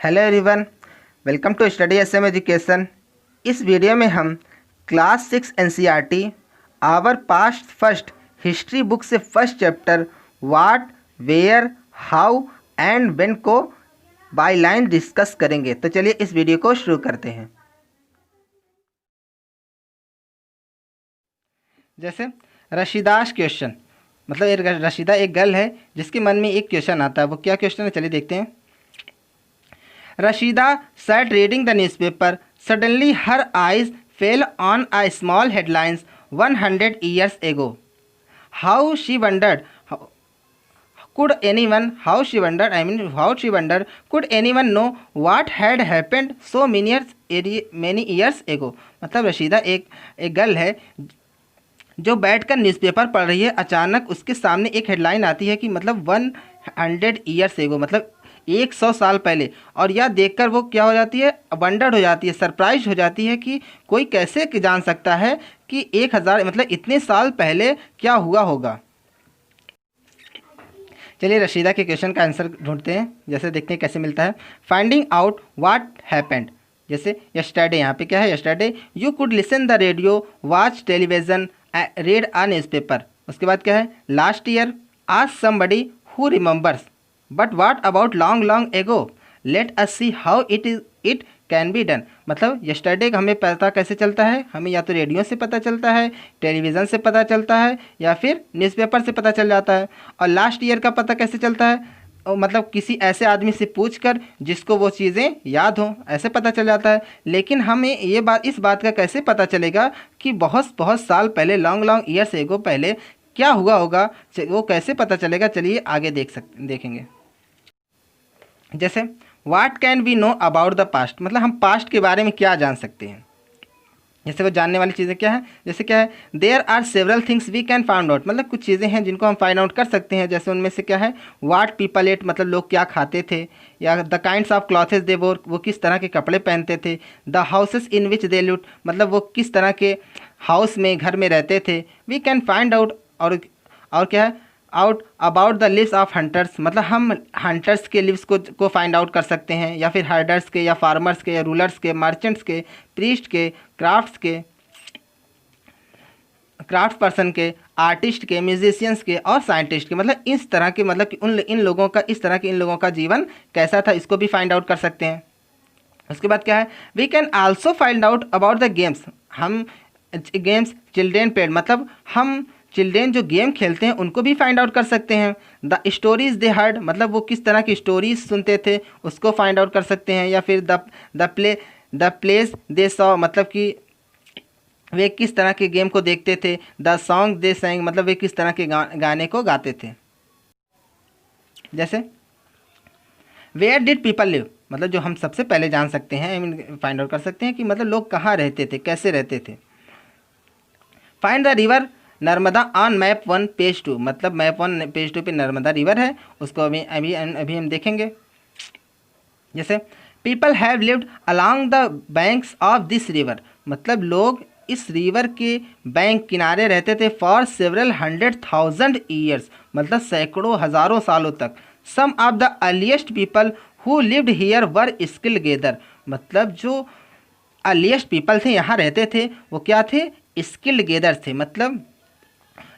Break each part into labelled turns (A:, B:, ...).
A: Hello everyone, welcome to study SM education. इस video में हम class 6 NCERT our past first history book से first chapter what, where, how and when को by line discuss करेंगे। तो चलिए इस वीडियो को शुरू करते हैं। जैसे रशीदास क्वेश्चन, मतलब रशीदा एक गर्ल है जिसके मन में एक क्वेश्चन आता है। वो क्या क्वेश्चन है, चलिए देखते हैं। Rashida sat reading the newspaper. Suddenly her eyes fell on a small headlines 100 years ago. How she wondered, could anyone, how she wondered, could anyone know what had happened so many years ago? मतलब रशीदा एक girl है जो बैठकर newspaper पढ़ रही है। अचानक उसके सामने एक हेडलाइन आती है कि मतलब 100 ईयर्स एगो, मतलब 100 साल पहले। और यह देखकर वो क्या हो जाती है, वंडर्ड हो जाती है, सरप्राइज हो जाती है कि कोई कैसे जान सकता है कि 1000 मतलब इतने साल पहले क्या हुआ होगा। चलिए रशीदा के क्वेश्चन का आंसर ढूंढते हैं। जैसे देखते हैं कैसे मिलता है। फाइंडिंग आउट व्हाट हैपेंड, जैसे यस्टरडे, यहाँ पे क्या है, yesterday you could listen the radio, watch television, read a newspaper. उसके बाद क्या है, last year ask somebody who remembers, but what about long long ago, let us see how it can be done. मतलब yesterday हमें पता कैसे चलता है, हमें या तो रेडियो से पता चलता है, टेलीविज़न से पता चलता है, या फिर न्यूज़पेपर से पता चल जाता है। और लास्ट ईयर का पता कैसे चलता है, मतलब किसी ऐसे आदमी से पूछकर जिसको वो चीज़ें याद हों, ऐसे पता चल जाता है। लेकिन हमें इस बात का कैसे पता चलेगा कि बहुत बहुत साल पहले, लॉन्ग लॉन्ग ईयर्स एगो पहले क्या हुआ होगा, वो कैसे पता चलेगा। चलिए आगे देखेंगे। जैसे what can we know about the past, मतलब हम पास्ट के बारे में क्या जान सकते हैं। जैसे वो जानने वाली चीज़ें क्या है, जैसे क्या है, there are several things we can find out, मतलब कुछ चीज़ें हैं जिनको हम फाइंड आउट कर सकते हैं। जैसे उनमें से क्या है, व्हाट पीपल एट, मतलब लोग क्या खाते थे, या द काइंड्स ऑफ क्लॉथेस दे वोर, वो किस तरह के कपड़े पहनते थे, the houses in which they lived, मतलब वो किस तरह के हाउस में, घर में रहते थे। वी कैन फाइंड आउट, और क्या है, out about the leaves of hunters, मतलब हम हंटर्स के लिव्स को फाइंड आउट कर सकते हैं, या फिर हर्डर्स के, या फार्मर्स के, या रूलर्स के, मर्चेंट्स के, प्रीस्ट के, क्राफ्ट पर्सन के, आर्टिस्ट के, म्यूजिशियंस के, और साइंटिस्ट के। मतलब इस तरह के, मतलब कि इन लोगों का जीवन कैसा था, इसको भी फाइंड आउट कर सकते हैं। उसके बाद क्या है, we can also find out about the games, हम गेम्स चिल्ड्रेन प्लेड, मतलब हम चिल्ड्रेन जो गेम खेलते हैं उनको भी फाइंड आउट कर सकते हैं। द स्टोरीज दे हर्ड, मतलब वो किस तरह की स्टोरीज सुनते थे, उसको फाइंड आउट कर सकते हैं। या फिर द प्लेस दे सॉ, मतलब कि वे किस तरह के गेम को देखते थे। द सॉन्ग दे सैंग, मतलब वे किस तरह के गाने को गाते थे। जैसे वेयर डिड पीपल लिव, मतलब जो हम सबसे पहले जान सकते हैं, आई मीन फाइंड आउट कर सकते हैं कि मतलब लोग कहाँ रहते थे, कैसे रहते थे। Find the river Narmada on map 1 page 2, मतलब मैप 1 पेज 2 पे नर्मदा रिवर है, उसको अभी हम देखेंगे। जैसे people have lived along the banks of this river, मतलब लोग इस रिवर के बैंक किनारे रहते थे फॉर सेवरल 100,000 ईयर्स, मतलब सैकड़ों हज़ारों सालों तक। Some of the earliest people who lived here were skill gather, मतलब जो अर्लीस्ट पीपल थे, यहाँ रहते थे, वो क्या थे, स्किल्ड गेदर थे, मतलब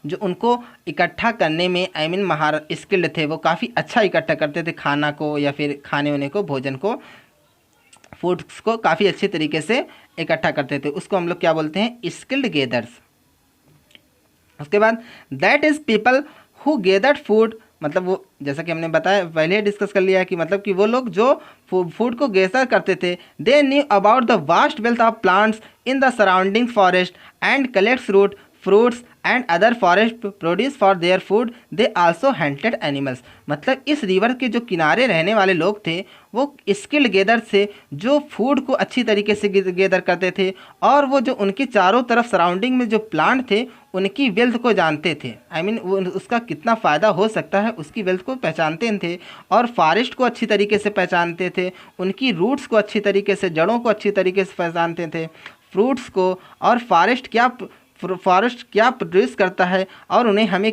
A: जो उनको इकट्ठा करने में आई मीन स्किल्ड थे, वो काफ़ी अच्छा इकट्ठा करते थे खाना को, या फिर खाने होने को, भोजन को, फूड्स को काफ़ी अच्छे तरीके से इकट्ठा करते थे। उसको हम लोग क्या बोलते हैं, स्किल्ड गेदर्स। उसके बाद that is people who gathered food, मतलब वो जैसा कि हमने बताया पहले डिस्कस कर लिया है कि मतलब कि वो लोग जो फूड को गैदर करते थे। They knew about the vast wealth of plants in the surrounding forest and collects root fruits and other forest produce for their food. They also hunted animals, मतलब इस रिवर के जो किनारे रहने वाले लोग थे वो स्किल्ड गेदर थे, जो फूड को अच्छी तरीके से गेदर करते थे, और वो जो उनके चारों तरफ सराउंडिंग में जो प्लांट थे उनकी वेल्थ को जानते थे, आई मीन उसका कितना फ़ायदा हो सकता है उसकी वेल्थ को पहचानते थे, और फॉरेस्ट को अच्छी तरीके से पहचानते थे, उनकी रूट्स को अच्छी तरीके से, जड़ों को अच्छी तरीके से पहचानते थे, फ्रूट्स को, और फॉरेस्ट क्या फॉरेस्ट क्या प्रोड्यूस करता है और उन्हें हमें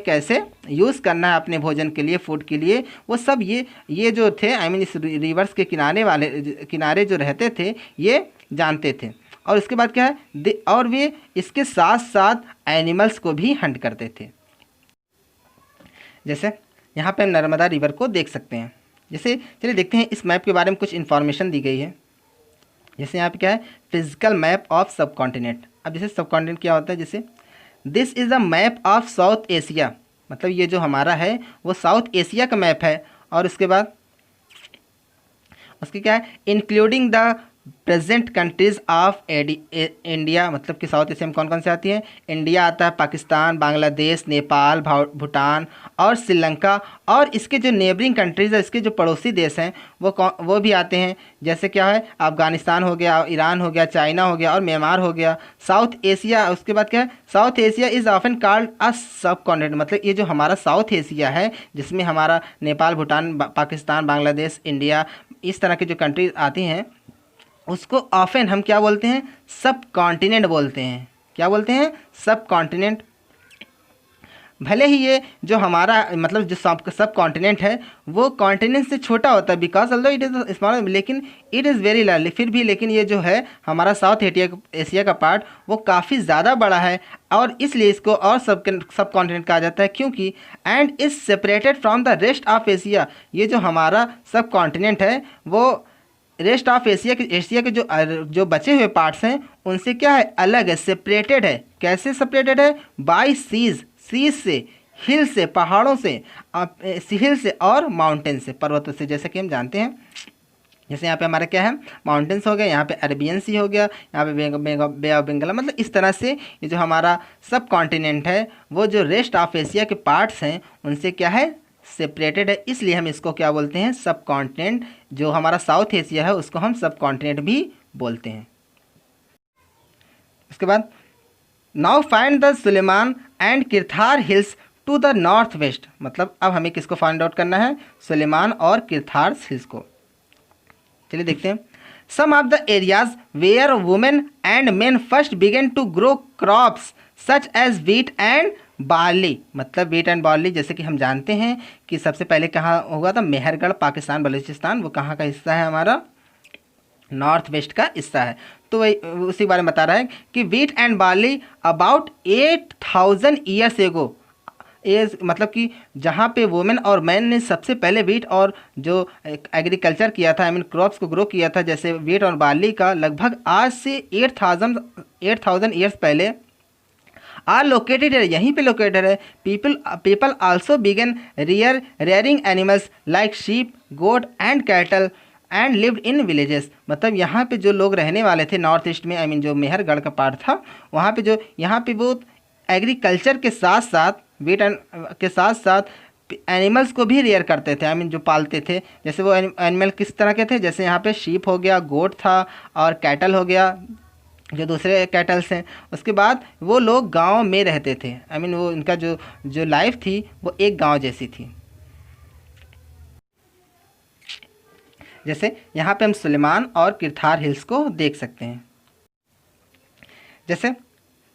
A: कैसे यूज़ करना है अपने भोजन के लिए, फूड के लिए, वो सब ये जो थे आई मीन इस रिवर्स के किनारे जो रहते थे ये जानते थे। और इसके बाद क्या है, और वे इसके साथ साथ एनिमल्स को भी हंट करते थे। जैसे यहाँ पे हम नर्मदा रिवर को देख सकते हैं। जैसे चलिए देखते हैं इस मैप के बारे में कुछ इन्फॉर्मेशन दी गई है। जैसे यहाँ पे क्या है, फिजिकल मैप ऑफ सब कॉन्टिनेंट। अब जैसे सब कॉन्टिनेंट क्या होता है, जैसे this is a map of south Asia, मतलब ये जो हमारा है वो साउथ एशिया का मैप है। और उसके बाद उसके क्या है, including the present countries of India, मतलब कि साउथ एशिया में कौन कौन से आती हैं, इंडिया आता है, पाकिस्तान, बांग्लादेश, नेपाल, भूटान और श्रीलंका, और इसके जो नेबरिंग कंट्रीज़ है, इसके जो पड़ोसी देश हैं वो भी आते हैं। जैसे क्या है, अफगानिस्तान हो गया, ईरान हो गया, चाइना हो गया और म्यांमार हो गया। साउथ एशिया, उसके बाद क्या है, south Asia is often called a सब कॉन्टिनेंट, मतलब ये जो हमारा साउथ एशिया है जिसमें हमारा नेपाल, भूटान, पाकिस्तान, बांग्लादेश, इंडिया, इस तरह की जो कंट्रीज आती हैं उसको ऑफन हम क्या बोलते हैं, सब कॉन्टिनेंट बोलते हैं। क्या बोलते हैं, सब कॉन्टिनेंट। भले ही ये जो हमारा मतलब जो सब कॉन्टिनेंट है वो कॉन्टिनेंट से छोटा होता है, because although it is small, लेकिन इट इज़ वेरी लार्ज, फिर भी लेकिन ये जो है हमारा साउथ एशिया का पार्ट वो काफ़ी ज़्यादा बड़ा है, और इसलिए इसको और सब कॉन्टिनेंट कहा जाता है, क्योंकि and is separated from the rest of Asia. ये जो हमारा सब कॉन्टिनेंट है वो रेस्ट ऑफ एशिया के जो बचे हुए पार्ट्स हैं उनसे क्या है, अलग है, सेपरेटेड है। कैसे सेपरेटेड है, बाय सीज से, हिल से, पहाड़ों से, हिल से और माउंटेन से, पर्वतों से, जैसे कि हम जानते हैं। जैसे यहाँ पे हमारा क्या है, माउंटेन्स हो गया, यहाँ पे अरेबियन सी हो गया, यहाँ पे बे ऑफ बंगाल, मतलब इस तरह से ये जो हमारा सब कॉन्टिनेंट है वो जो रेस्ट ऑफ एशिया के पार्ट्स हैं उनसे क्या है, सेपरेटेड है। इसलिए हम इसको क्या बोलते हैं, सब कॉन्टिनेंट। जो हमारा साउथ एशिया है उसको हम सब कॉन्टिनेंट भी बोलते हैं। उसके बाद now find the Suleman and Kirthar hills to the north west, मतलब अब हमें किसको फाइंड आउट करना है, सुलेमान और किरथार हिल्स को। चलिए देखते हैं। Some of the areas where women and men first began to grow crops such as wheat and barley, मतलब व्हीट एंड बार्ली, जैसे कि हम जानते हैं कि सबसे पहले कहाँ हुआ था, मेहरगढ़, पाकिस्तान, बलूचिस्तान, वो कहाँ का हिस्सा है, हमारा नॉर्थ वेस्ट का हिस्सा है। तो वही उसी बारे में बता रहा है कि wheat and barley about 8000 years ago, ये मतलब कि जहाँ पे वुमेन और मैन ने सबसे पहले व्हीट और जो एग्रीकल्चर किया था, आई मीन क्रॉप्स को ग्रो किया था, जैसे व्हीट और बार्ली का, लगभग आज से 8000 ईयर्स पहले आर लोकेटेड है, यहीं पे लोकेटेड है। People also began rearing animals like sheep, goat and cattle and lived in villages, मतलब यहाँ पे जो लोग रहने वाले थे नॉर्थ ईस्ट में, आई मीन जो मेहरगढ़ का पार्ट था, वहाँ पे जो यहाँ पे वो एग्रीकल्चर के साथ साथ, वीट के साथ साथ एनिमल्स को भी रेयर करते थे, आई मीन जो पालते थे। जैसे वो एनिमल किस तरह के थे, जैसे यहाँ पे शीप हो गया, गोट था और कैटल हो गया, जो दूसरे कैटल्स हैं। उसके बाद वो लोग गांव में रहते थे, आई मीन वो इनका जो लाइफ थी वो एक गांव जैसी थी। जैसे यहाँ पे हम सुलेमान और किरथार हिल्स को देख सकते हैं। जैसे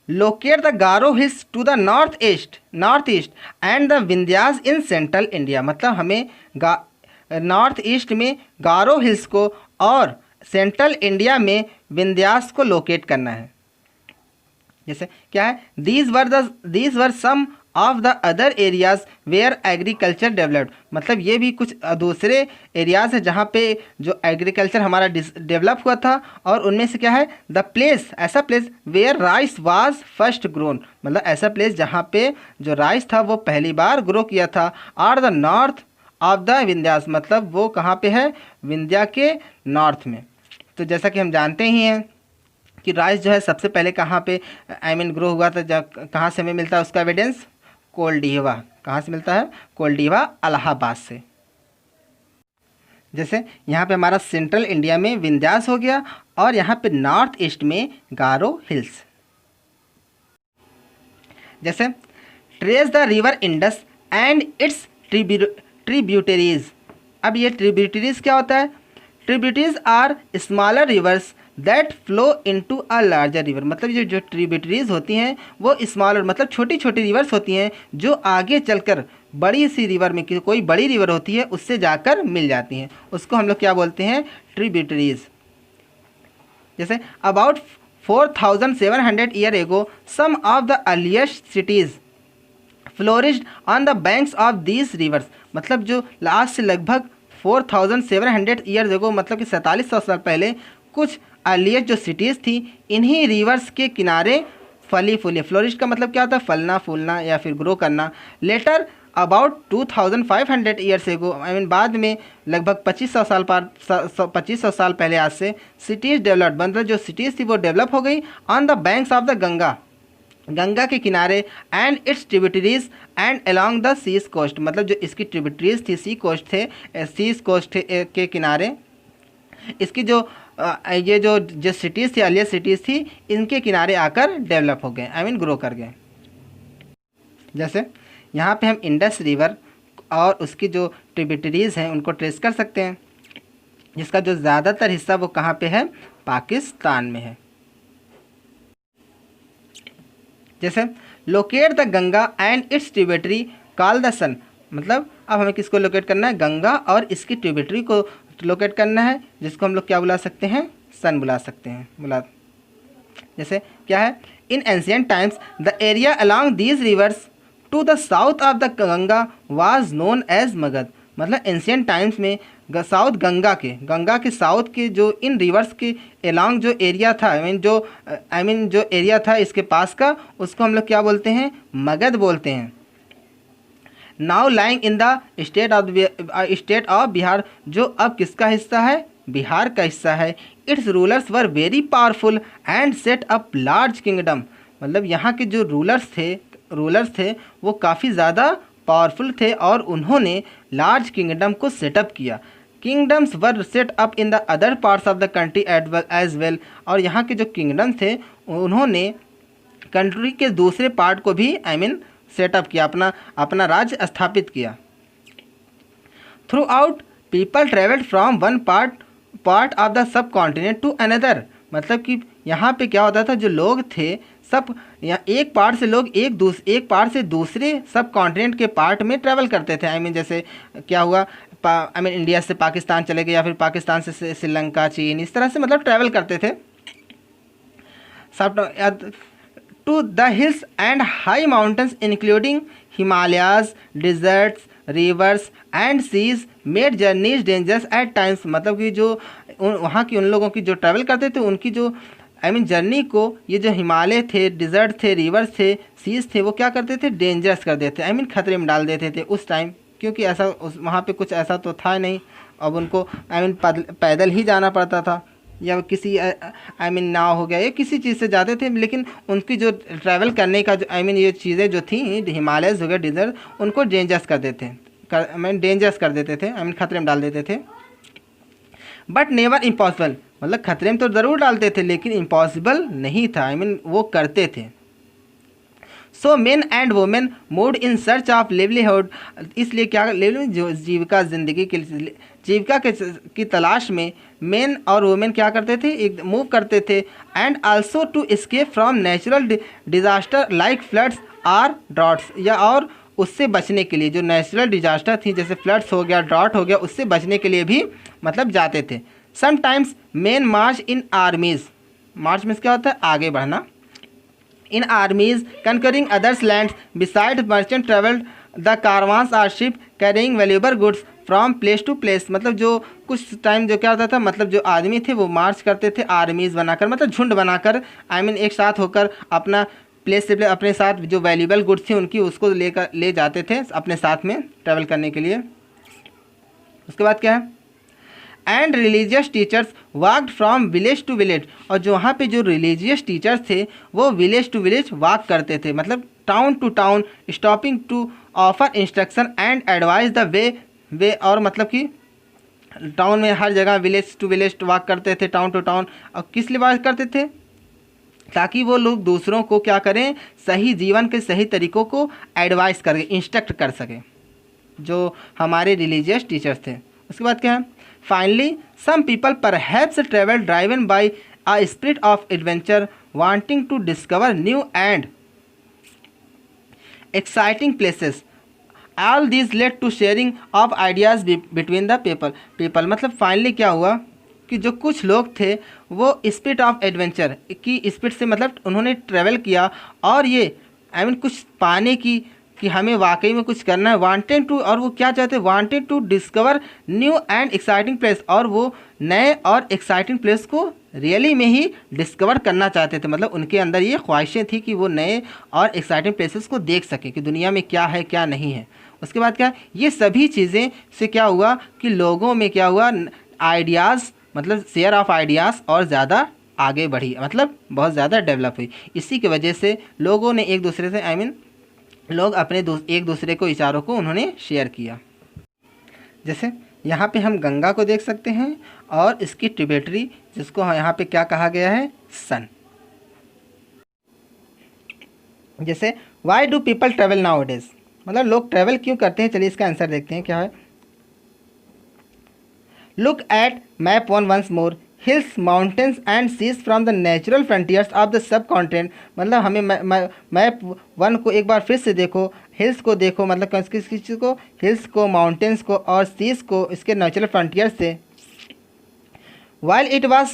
A: locate the Garo hills to the north east and the Vindhyas in central India, मतलब हमें नॉर्थ ईस्ट में गारो हिल्स को और सेंट्रल इंडिया में विंध्यास को लोकेट करना है। जैसे क्या है, these were some of the other areas where agriculture developed, मतलब ये भी कुछ दूसरे एरियाज है जहाँ पे जो एग्रीकल्चर हमारा डेवलप हुआ था, और उनमें से क्या है, द प्लेस, ऐसा place where rice was first grown, मतलब ऐसा प्लेस जहाँ पे जो राइस था वो पहली बार ग्रो किया था। और the north of the Vindhyas, मतलब वो कहाँ पे है, विंध्या के नॉर्थ में। तो जैसा कि हम जानते ही हैं कि राइस जो है सबसे पहले कहाँ पे आई मीन ग्रो हुआ था, कहाँ से हमें मिलता है उसका एविडेंस, कोलडीवा। कहाँ से मिलता है, कोलडीवा, इलाहाबाद से। जैसे यहाँ पे हमारा सेंट्रल इंडिया में विंध्यास हो गया, और यहाँ पे नॉर्थ ईस्ट में गारो हिल्स। जैसे trace the river Indus and its tributaries. अब ये ट्रिब्यूटरीज क्या होता है, tributaries are smaller rivers that flow into a larger river, मतलब ये जो ट्रिब्यूटरीज होती हैं वो स्मॉलर मतलब छोटी छोटी रिवर्स होती हैं जो आगे चलकर बड़ी सी रिवर में, कोई बड़ी रिवर होती है उससे जाकर मिल जाती हैं, उसको हम लोग क्या बोलते हैं, ट्रिब्यूटरीज। जैसे about 4700 year ago some of the earliest cities flourished on the banks of these rivers, मतलब जो लास्ट से लगभग 4700 ईयर्स एगो मतलब कि 4700 साल पहले कुछ अर्लीस्ट जो सिटीज़ थी इन्हीं रिवर्स के किनारे फली फूली, फ्लोरिश का मतलब क्या होता है, फलना फूलना या फिर ग्रो करना। Letter about 2500 years ago, I mean बाद में लगभग 2500 साल पहले आज से सिटीज़ डेवलप्ड, मतलब जो सिटीज़ थी वो डेवलप हो गई on the banks of the Ganga, Ganga के किनारे, and its tributaries and along the seas coast, मतलब जो इसकी ट्रिब्यूटरीज थी सी कोस्ट थे, सीज कोस्ट के किनारे इसकी जो ये जो सिटीज़ थी अर्लियर सिटीज़ थी इनके किनारे आकर डेवलप हो गए, आई मीन ग्रो कर गए। जैसे यहाँ पे हम इंडस रिवर और उसकी जो ट्रिब्यूटरीज़ हैं उनको ट्रेस कर सकते हैं, जिसका जो ज़्यादातर हिस्सा वो कहाँ पे है, पाकिस्तान में है। जैसे locate the Ganga and its tributary call the Son, मतलब अब हमें किसको लोकेट करना है, गंगा और इसकी ट्रिब्यूटरी को लोकेट करना है, जिसको हम लोग क्या बुला सकते हैं, सन बुला सकते हैं। जैसे क्या है, इन ancient times the area along these rivers to the south of the Ganga was known as Magadha, मतलब एंशियंट टाइम्स में साउथ गंगा के साउथ के जो इन रिवर्स के अलॉन्ग जो एरिया था, आई मीन जो एरिया था इसके पास का, उसको हम लोग क्या बोलते हैं, मगध बोलते हैं। Now lying in the state of Bihar, जो अब किसका हिस्सा है, बिहार का हिस्सा है। It's rulers were very powerful and set up large kingdom, मतलब यहाँ के जो रूलर्स थे वो काफ़ी ज़्यादा पावरफुल थे और उन्होंने लार्ज किंगडम को सेटअप किया। Kingdoms were set up in the other parts of the country as well, और यहाँ के जो किंगडम थे उन्होंने कंट्री के दूसरे पार्ट को भी आई मीन सेटअप किया, अपना राज्य स्थापित किया। Throughout people travelled from one part of the subcontinent to another, मतलब कि यहाँ पे क्या होता था, जो लोग थे सब या एक पार्ट से लोग एक पार्ट से दूसरे सब कॉन्टिनेंट के पार्ट में ट्रैवल करते थे। आई मीन जैसे क्या हुआ, आई मीन इंडिया से पाकिस्तान चले गए या फिर पाकिस्तान से श्रीलंका, चीन, इस तरह से मतलब ट्रैवल करते थे। सब to the hills and high mountains including Himalayas, deserts, rivers and seas made journeys dangerous at times, मतलब कि जो वहाँ की उन लोगों की जो ट्रैवल करते थे उनकी जो आई मीन जर्नी को ये जो हिमालय थे, डिज़र्ट थे, रिवर्स थे, सीज थे, वो क्या करते थे, डेंजरस कर देते, आई मीन खतरे में डाल देते थे उस टाइम, क्योंकि ऐसा वहाँ पे कुछ ऐसा तो था नहीं। अब उनको आई मीन पैदल ही जाना पड़ता था या किसी आई मीन नाव हो गया या किसी चीज़ से जाते थे, लेकिन उनकी जो ट्रैवल करने का जो आई मीन ये चीज़ें जो थी हिमालयस हो गया, डिज़र्ट, उनको डेंजरस कर देते आई मीन डेंजरस कर देते थे, आई मीन खतरे में डाल देते थे। बट नेवर इम्पॉसिबल, मतलब खतरे में तो ज़रूर डालते थे लेकिन इम्पॉसिबल नहीं था, आई मीन वो करते थे। So main and women moved in search of livelihood, इसलिए क्या जो जीविका ज़िंदगी के जीविका की तलाश में मेन और वुमेन क्या करते थे, एक मूव करते थे। And also to escape from natural disaster like floods or droughts, या और उससे बचने के लिए जो नेचुरल डिजास्टर थी जैसे फ्लड्स हो गया, ड्रॉट हो गया, उससे बचने के लिए भी मतलब जाते थे। Sometimes men march in armies, march में क्या होता है, आगे बढ़ना। In armies conquering others lands besides merchant travelled the caravans or ship carrying valuable goods from place to place, मतलब जो कुछ टाइम जो क्या होता था, मतलब जो आदमी थे वो मार्च करते थे आर्मीज़ बनाकर, मतलब झुंड बनाकर, आई मीन एक साथ होकर अपना प्लेस से अपने साथ जो वैल्यूएबल गुड्स थी उनकी उसको ले जाते थे अपने साथ में ट्रैवल करने के लिए। उसके बाद क्या है, and religious teachers walked from village to village, और जो वहाँ पे जो रिलीजियस टीचर्स थे वो विलेज टू विलेज वॉक करते थे, मतलब town to town, stopping to offer instruction and advice the way, और मतलब कि टाउन में हर जगह विलेज टू विलेज वॉक करते थे, टाउन टू टाउन, और किस लिए वॉक करते थे, ताकि वो लोग दूसरों को क्या करें, सही जीवन के सही तरीक़ों को एडवाइस करके इंस्ट्रक्ट कर सकें, जो हमारे रिलीजियस टीचर्स थे। उसके बाद क्या है, finally some people perhaps travel driven by a spirit of adventure, wanting to discover new and exciting places. All these led to sharing of ideas between the people. मतलब फाइनली क्या हुआ कि जो कुछ लोग थे वो स्पिरिट ऑफ एडवेंचर की स्पिरिट से मतलब उन्होंने ट्रैवल किया और ये कुछ पाने की कि हमें वाकई में कुछ करना है, वांटेड टू, और वो क्या चाहते, wanted to discover new and exciting place, और वो नए और एक्साइटिंग प्लेस को रियली में ही डिस्कवर करना चाहते थे। मतलब उनके अंदर ये ख्वाहिशें थी कि वो नए और एक्साइटिंग प्लेसेस को देख सके कि दुनिया में क्या है क्या नहीं है। उसके बाद क्या, ये सभी चीज़ें से क्या हुआ कि लोगों में क्या हुआ, आइडियाज़ मतलब शेयर ऑफ आइडियाज़ और ज़्यादा आगे बढ़ी, मतलब बहुत ज़्यादा डेवलप हुई। इसी की वजह से लोगों ने एक दूसरे से लोग अपने एक दूसरे को विचारों को उन्होंने शेयर किया। जैसे यहाँ पे हम गंगा को देख सकते हैं और इसकी ट्रिब्यूटरी जिसको यहाँ पे क्या कहा गया है, सन। जैसे why do people travel now days, मतलब लोग ट्रैवल क्यों करते हैं, चलिए इसका आंसर देखते हैं क्या है। Look at map one once more, hills mountains and seas from the natural frontiers of the subcontinent. मतलब हमें मैप वन को एक बार फिर से देखो, हिल्स को देखो, मतलब किस चीज़ को, हिल्स को, माउंटेन्स को और सीज को इसके नेचुरल फ्रंटियर से। While it was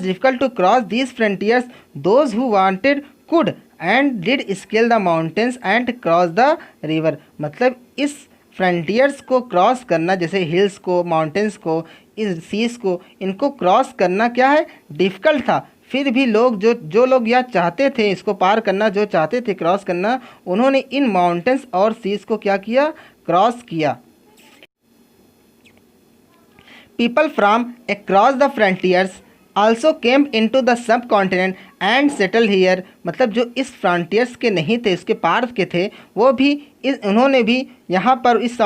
A: difficult to cross these frontiers, those who wanted could and did scale the mountains and cross the river। मतलब इस फ्रंटियर्स को क्रॉस करना, जैसे हिल्स को, माउंटेन्स को, इस सीज को, इनको क्रॉस करना क्या है, डिफ़िकल्ट था। फिर भी लोग जो लोग यह चाहते थे, इसको पार करना जो चाहते थे, क्रॉस करना, उन्होंने इन माउंटेन्स और सीज को क्या किया, क्रॉस किया। People from across the frontiers also came into the subcontinent and settled here। मतलब जो इस फ्रंटियर्स के नहीं थे, इसके पार के थे, वो भी उन्होंने भी यहाँ पर इस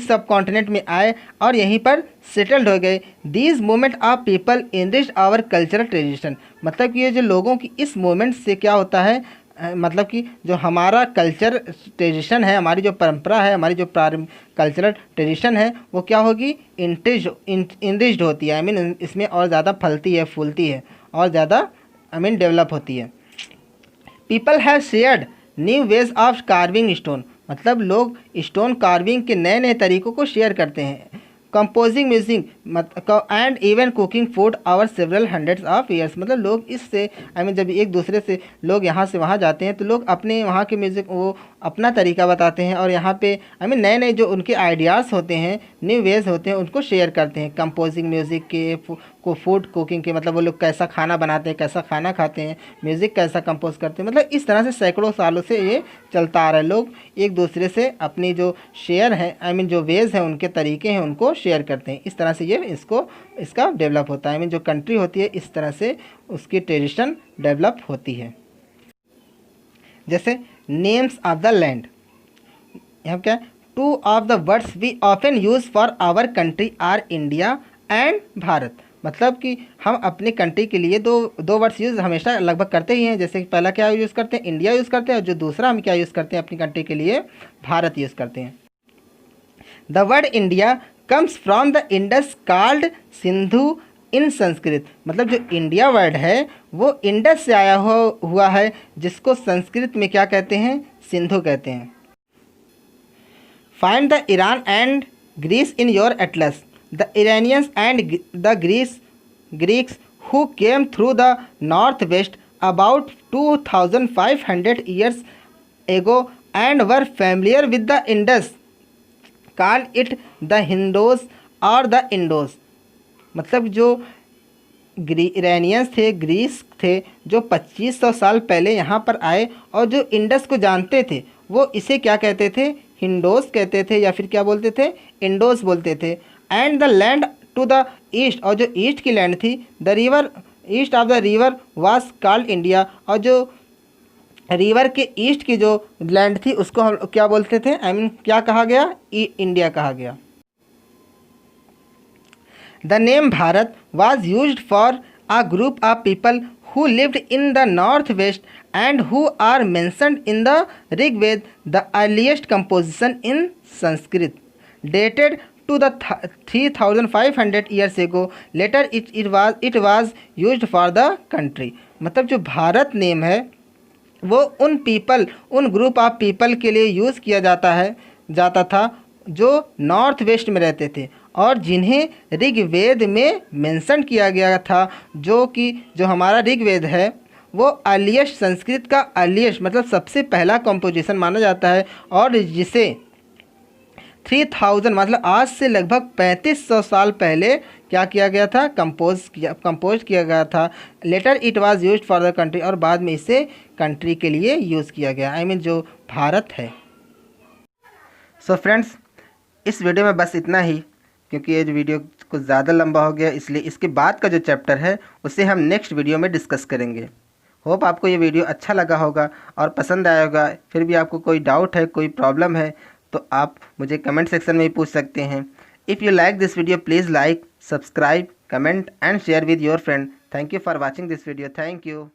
A: सब कॉन्टिनेंट में आए और यहीं पर सेटल्ड हो गए। These movement of people enrich our cultural tradition. मतलब कि ये जो लोगों की इस मूवमेंट से क्या होता है, मतलब कि जो हमारा कल्चर ट्रेडिशन है, हमारी जो परंपरा है, हमारी जो कल्चरल ट्रेडिशन है, वो क्या होगी, इनरिच्ड होती है। इसमें और ज़्यादा फलती है, फूलती है और ज़्यादा डेवलप होती है। People have shared new ways of carving stone. मतलब लोग स्टोन कार्विंग के नए नए तरीक़ों को शेयर करते हैं। Composing music and even cooking food over several hundreds of years. मतलब लोग इससे जब एक दूसरे से लोग यहाँ से वहाँ जाते हैं तो लोग अपने वहाँ के म्यूज़िक वो अपना तरीका बताते हैं और यहाँ पे नए नए जो उनके आइडियाज़ होते हैं, न्यू वेज होते हैं, उनको शेयर करते हैं। कंपोजिंग म्यूज़िक के फूड कुकिंग के, मतलब वो लोग कैसा खाना बनाते हैं, कैसा खाना खाते हैं, म्यूज़िक कैसा कंपोज करते हैं। मतलब इस तरह से सैकड़ों सालों से ये चलता आ रहा है। लोग एक दूसरे से अपनी जो शेयर है, जो वेज है, उनके तरीके हैं, उनको शेयर करते हैं। इस तरह से ये इसका डेवलप होता है। जो कंट्री होती है, इस तरह से उसकी ट्रेडिशन डेवलप होती है। जैसे नेम्स ऑफ द लैंड, यहाँ क्या, two of the words we often use for our country are India and Bharat. मतलब कि हम अपने कंट्री के लिए दो वर्ड्स यूज़ हमेशा लगभग करते ही हैं। जैसे पहला क्या यूज़ करते हैं, इंडिया यूज़ करते हैं, और जो दूसरा हम क्या यूज़ करते हैं अपनी कंट्री के लिए, भारत यूज़ करते हैं। The word India comes from the Indus called Sindhu in Sanskrit. मतलब जो इंडिया वर्ड है वो इंडस से आया हुआ है, जिसको संस्कृत में क्या कहते हैं, सिंधु कहते हैं। Find the Iran and Greece in your atlas. The Iranians and the Greeks who came through the northwest about 2500 years ago and were familiar with the Indus call it the Hindos or the Indos। मतलब जो Iranians थे, Greece थे, जो 2500 साल पहले यहाँ पर आए और जो इंडस को जानते थे, वो इसे क्या कहते थे, हिंडोस कहते थे, या फिर क्या बोलते थे, इंडोस बोलते थे। And the land to the east, और जो ईस्ट की लैंड थी, the river east of the river was called India, और जो रिवर के ईस्ट की जो लैंड थी उसको हम क्या बोलते थे, क्या कहा गया, इंडिया कहा गया। The name Bharat was used for a group of people who lived in the northwest and who are mentioned in the Rig Veda, the earliest composition in Sanskrit, dated to the 3500 years ago. Later it was used for the country. मतलब जो Bharat name है वो उन group of people के लिए use किया जाता था जो नॉर्थ वेस्ट में रहते थे और जिन्हें ऋग्वेद में मेंशन किया गया था, जो हमारा ऋग्वेद है वो अर्लीस्ट, संस्कृत का अर्लीस्ट मतलब सबसे पहला कंपोजिशन माना जाता है और जिसे 3000 मतलब आज से लगभग 3500 साल पहले क्या किया गया था, कंपोज किया गया था। Later it was used for the country, और बाद में इसे कंट्री के लिए यूज़ किया गया, आई मीन जो भारत है। सो फ्रेंड्स, इस वीडियो में बस इतना ही, क्योंकि ये वीडियो कुछ ज़्यादा लंबा हो गया, इसलिए इसके बाद का जो चैप्टर है उसे हम नेक्स्ट वीडियो में डिस्कस करेंगे। होप आपको ये वीडियो अच्छा लगा होगा और पसंद आया होगा। फिर भी आपको कोई डाउट है, कोई प्रॉब्लम है तो आप मुझे कमेंट सेक्शन में भी पूछ सकते हैं। If you like this video please like, subscribe, comment and share with your friend. Thank you for watching this video. Thank you.